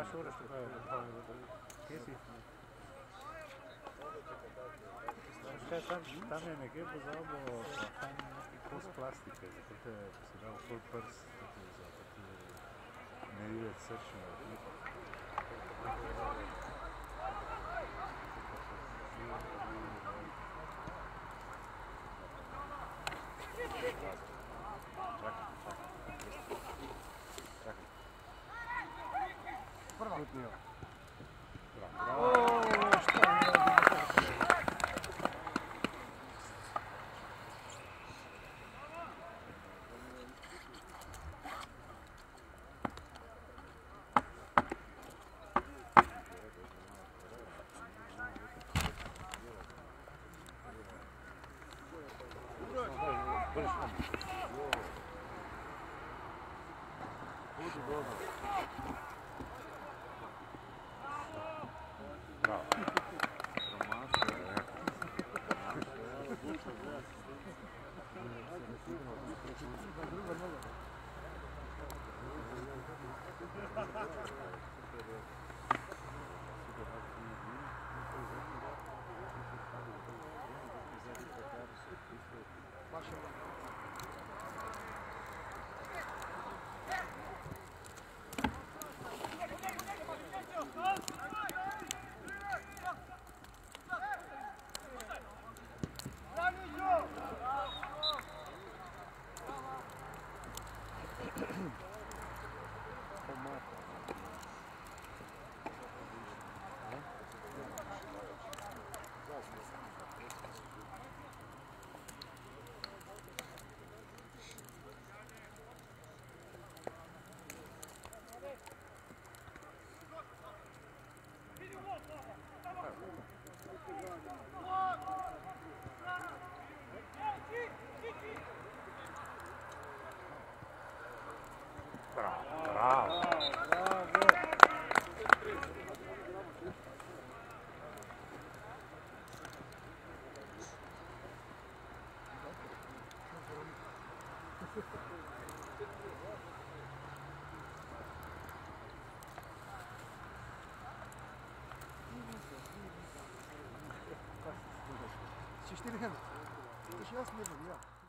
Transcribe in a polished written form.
Ja, schon, das Casey. Tam je nekje pozabil neki kos plastike, zato te si dal full prst, ne videti srčnega klipa. Prva. Bravo. Ще ще ли хем? Ще аз не знам, я.